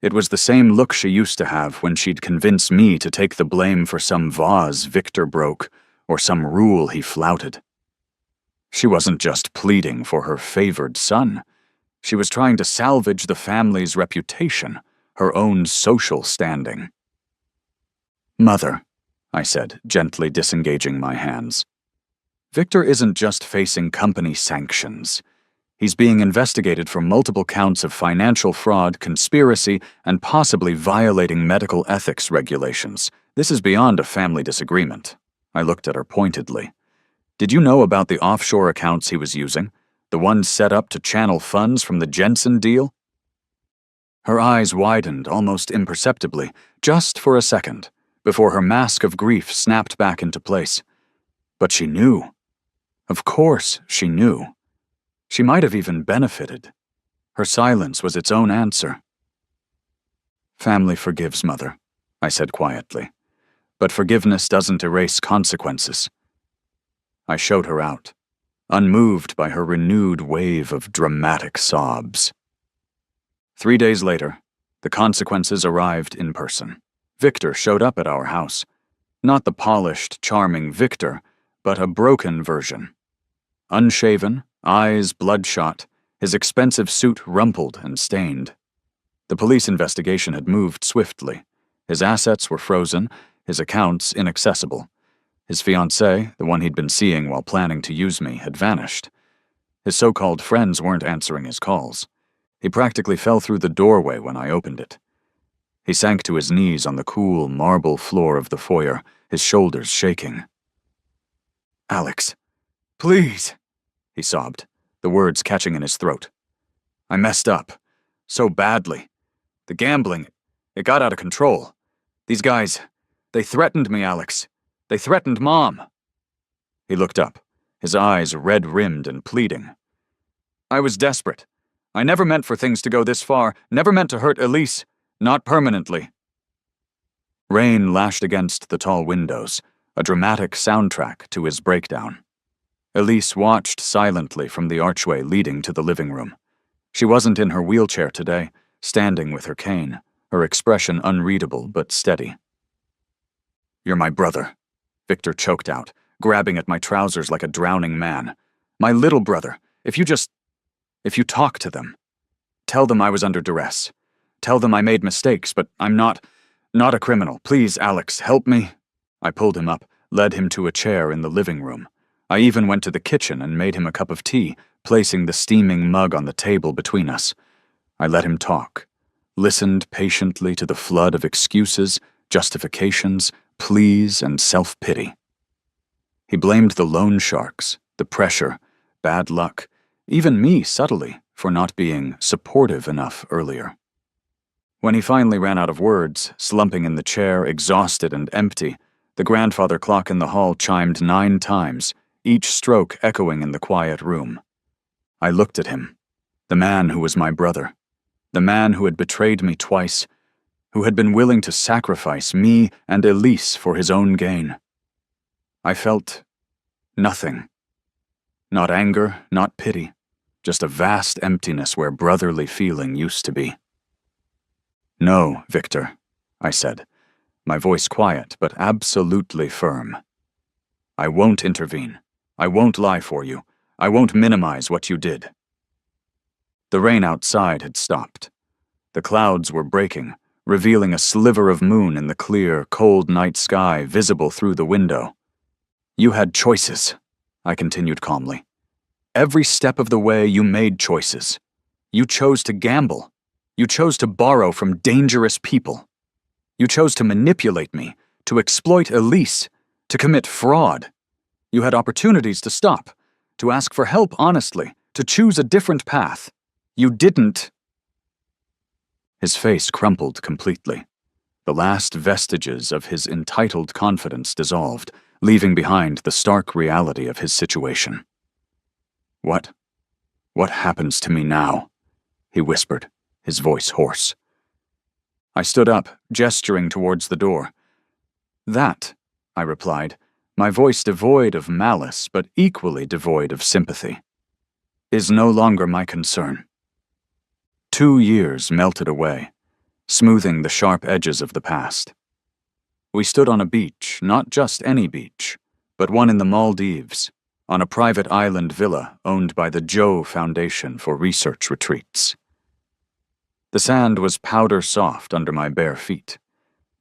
It was the same look she used to have when she'd convince me to take the blame for some vase Victor broke, or some rule he flouted. She wasn't just pleading for her favored son. She was trying to salvage the family's reputation, her own social standing. "Mother," I said, gently disengaging my hands. "Victor isn't just facing company sanctions. He's being investigated for multiple counts of financial fraud, conspiracy, and possibly violating medical ethics regulations. This is beyond a family disagreement." I looked at her pointedly. "Did you know about the offshore accounts he was using? The ones set up to channel funds from the Jensen deal?" Her eyes widened almost imperceptibly, just for a second, before her mask of grief snapped back into place. But she knew. Of course she knew. She might have even benefited. Her silence was its own answer. "Family forgives, Mother," I said quietly. "But forgiveness doesn't erase consequences." I showed her out, unmoved by her renewed wave of dramatic sobs. 3 days later, the consequences arrived in person. Victor showed up at our house. Not the polished, charming Victor, but a broken version. Unshaven, eyes bloodshot, his expensive suit rumpled and stained. The police investigation had moved swiftly. His assets were frozen, his accounts inaccessible. His fiancée, the one he'd been seeing while planning to use me, had vanished. His so-called friends weren't answering his calls. He practically fell through the doorway when I opened it. He sank to his knees on the cool marble floor of the foyer, his shoulders shaking. "Alex, please," he sobbed, the words catching in his throat. "I messed up. So badly. The gambling, it got out of control. These guys, they threatened me, Alex. They threatened Mom." He looked up, his eyes red-rimmed and pleading. "I was desperate. I never meant for things to go this far, never meant to hurt Elise, not permanently." Rain lashed against the tall windows, a dramatic soundtrack to his breakdown. Elise watched silently from the archway leading to the living room. She wasn't in her wheelchair today, standing with her cane, her expression unreadable but steady. "You're my brother," Victor choked out, grabbing at my trousers like a drowning man. "My little brother. If you talk to them, tell them I was under duress. Tell them I made mistakes, but I'm not a criminal. Please, Alex, help me." I pulled him up, led him to a chair in the living room. I even went to the kitchen and made him a cup of tea, placing the steaming mug on the table between us. I let him talk, listened patiently to the flood of excuses, justifications, pleas, and self-pity. He blamed the loan sharks, the pressure, bad luck, even me subtly for not being supportive enough earlier. When he finally ran out of words, slumping in the chair, exhausted and empty, the grandfather clock in the hall chimed 9 times, each stroke echoing in the quiet room. I looked at him, the man who was my brother, the man who had betrayed me twice, who had been willing to sacrifice me and Elise for his own gain. I felt nothing. Not anger, not pity, just a vast emptiness where brotherly feeling used to be. "No, Victor," I said, my voice quiet but absolutely firm. "I won't intervene. I won't lie for you. I won't minimize what you did." The rain outside had stopped. The clouds were breaking, revealing a sliver of moon in the clear, cold night sky visible through the window. "You had choices," I continued calmly. "Every step of the way you made choices. You chose to gamble. You chose to borrow from dangerous people. You chose to manipulate me, to exploit Elise, to commit fraud. You had opportunities to stop, to ask for help honestly, to choose a different path. You didn't." His face crumpled completely. The last vestiges of his entitled confidence dissolved, leaving behind the stark reality of his situation. What happens to me now?" he whispered, his voice hoarse. I stood up, gesturing towards the door. "That," I replied, my voice devoid of malice but equally devoid of sympathy, "is no longer my concern." 2 years melted away, smoothing the sharp edges of the past. We stood on a beach, not just any beach, but one in the Maldives, on a private island villa owned by the Joe Foundation for Research Retreats. The sand was powder soft under my bare feet.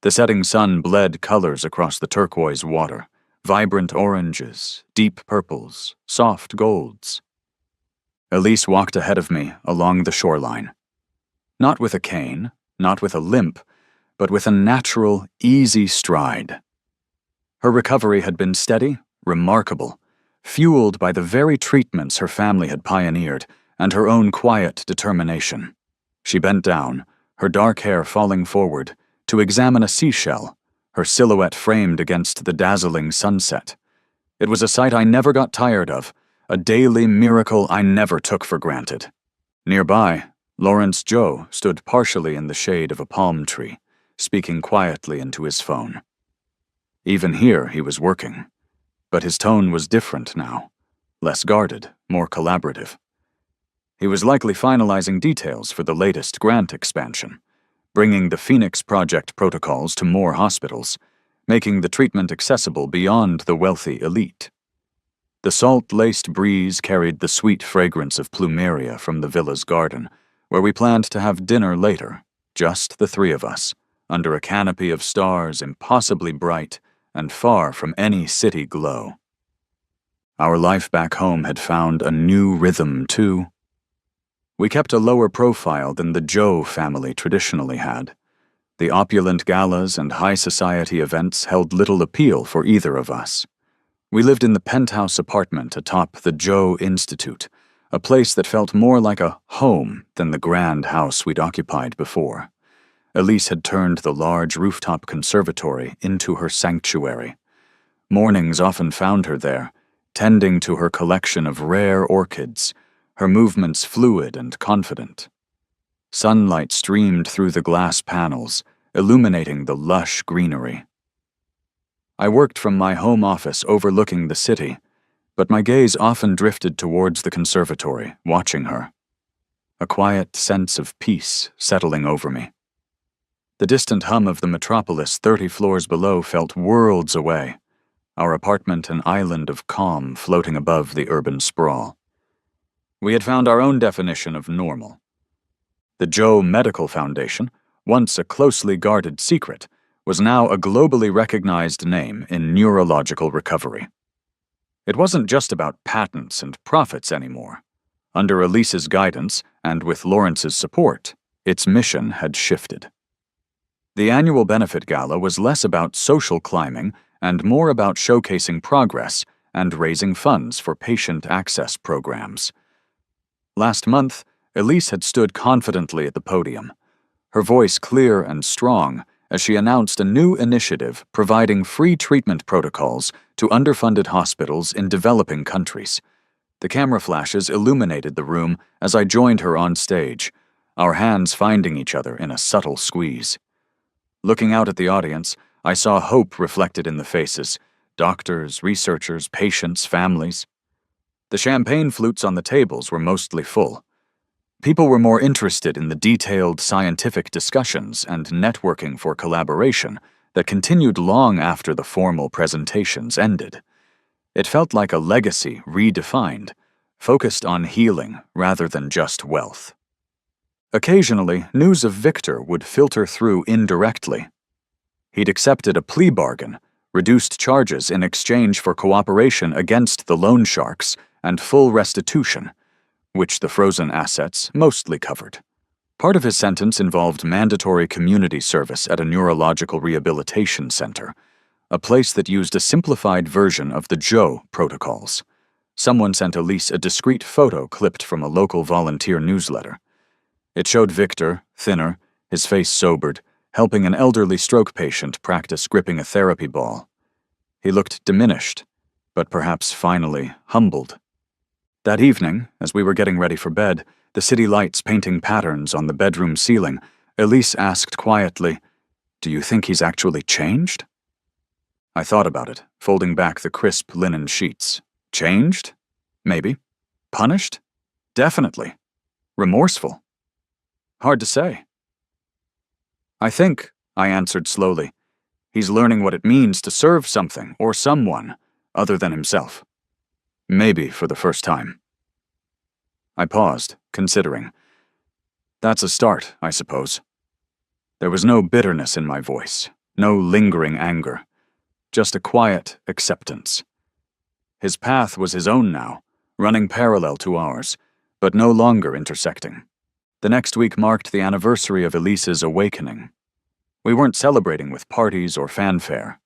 The setting sun bled colors across the turquoise water, vibrant oranges, deep purples, soft golds. Elise walked ahead of me along the shoreline. Not with a cane, not with a limp, but with a natural, easy stride. Her recovery had been steady, remarkable, fueled by the very treatments her family had pioneered and her own quiet determination. She bent down, her dark hair falling forward, to examine a seashell, her silhouette framed against the dazzling sunset. It was a sight I never got tired of, a daily miracle I never took for granted. Nearby, Lawrence Joe stood partially in the shade of a palm tree, speaking quietly into his phone. Even here he was working, but his tone was different now, less guarded, more collaborative. He was likely finalizing details for the latest grant expansion, bringing the Phoenix Project protocols to more hospitals, making the treatment accessible beyond the wealthy elite. The salt-laced breeze carried the sweet fragrance of plumeria from the villa's garden, where we planned to have dinner later, just the three of us, under a canopy of stars impossibly bright and far from any city glow. Our life back home had found a new rhythm, too. We kept a lower profile than the Joe family traditionally had. The opulent galas and high society events held little appeal for either of us. We lived in the penthouse apartment atop the Joe Institute, a place that felt more like a home than the grand house we'd occupied before. Elise had turned the large rooftop conservatory into her sanctuary. Mornings often found her there, tending to her collection of rare orchids, her movements fluid and confident. Sunlight streamed through the glass panels, illuminating the lush greenery. I worked from my home office overlooking the city, but my gaze often drifted towards the conservatory, watching her. A quiet sense of peace settling over me. The distant hum of the metropolis 30 floors below felt worlds away, our apartment an island of calm floating above the urban sprawl. We had found our own definition of normal. The Joe Medical Foundation, once a closely guarded secret, was now a globally recognized name in neurological recovery. It wasn't just about patents and profits anymore. Under Elise's guidance, and with Lawrence's support, its mission had shifted. The annual benefit gala was less about social climbing and more about showcasing progress and raising funds for patient access programs. Last month, Elise had stood confidently at the podium, her voice clear and strong as she announced a new initiative providing free treatment protocols to underfunded hospitals in developing countries. The camera flashes illuminated the room as I joined her on stage, our hands finding each other in a subtle squeeze. Looking out at the audience, I saw hope reflected in the faces, doctors, researchers, patients, families. The champagne flutes on the tables were mostly full. People were more interested in the detailed scientific discussions and networking for collaboration that continued long after the formal presentations ended. It felt like a legacy redefined, focused on healing rather than just wealth. Occasionally, news of Victor would filter through indirectly. He'd accepted a plea bargain, reduced charges in exchange for cooperation against the loan sharks and full restitution, which the frozen assets mostly covered. Part of his sentence involved mandatory community service at a neurological rehabilitation center, a place that used a simplified version of the Joe protocols. Someone sent Elise a discreet photo clipped from a local volunteer newsletter. It showed Victor, thinner, his face sobered, helping an elderly stroke patient practice gripping a therapy ball. He looked diminished, but perhaps finally humbled. That evening, as we were getting ready for bed, the city lights painting patterns on the bedroom ceiling, Elise asked quietly, "Do you think he's actually changed?" I thought about it, folding back the crisp linen sheets. Changed? Maybe. Punished? Definitely. Remorseful? Hard to say. I think, I answered slowly, he's learning what it means to serve something or someone, other than himself. Maybe for the first time. I paused, considering. That's a start, I suppose. There was no bitterness in my voice, no lingering anger, just a quiet acceptance. His path was his own now, running parallel to ours, but no longer intersecting. The next week marked the anniversary of Elise's awakening. We weren't celebrating with parties or fanfare.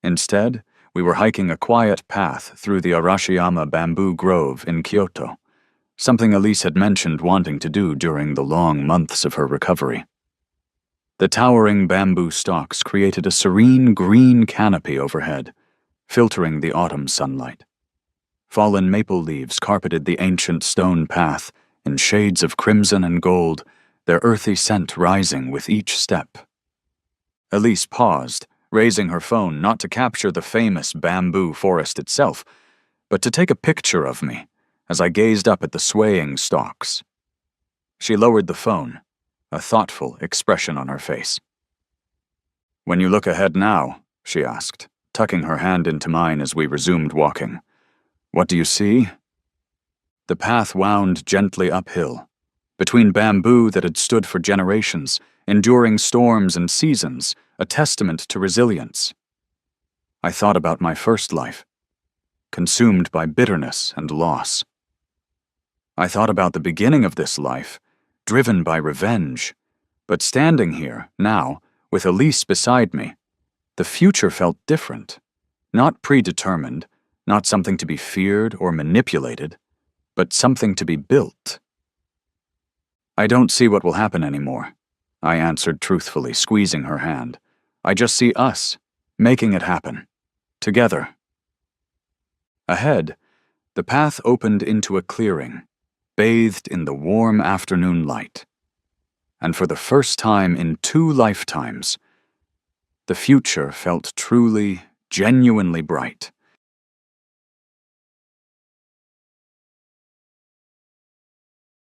Instead, we were hiking a quiet path through the Arashiyama bamboo grove in Kyoto, something Elise had mentioned wanting to do during the long months of her recovery. The towering bamboo stalks created a serene green canopy overhead, filtering the autumn sunlight. Fallen maple leaves carpeted the ancient stone path in shades of crimson and gold, their earthy scent rising with each step. Elise paused, raising her phone not to capture the famous bamboo forest itself, but to take a picture of me as I gazed up at the swaying stalks. She lowered the phone, a thoughtful expression on her face. "When you look ahead now," she asked, tucking her hand into mine as we resumed walking, "what do you see?" The path wound gently uphill, between bamboo that had stood for generations, enduring storms and seasons, a testament to resilience. I thought about my first life, consumed by bitterness and loss. I thought about the beginning of this life, driven by revenge, but standing here, now, with Elise beside me, the future felt different, not predetermined, not something to be feared or manipulated, but something to be built. "I don't see what will happen anymore," I answered truthfully, squeezing her hand. "I just see us, making it happen. Together." Ahead, the path opened into a clearing, bathed in the warm afternoon light. And for the first time in 2 lifetimes, the future felt truly, genuinely bright.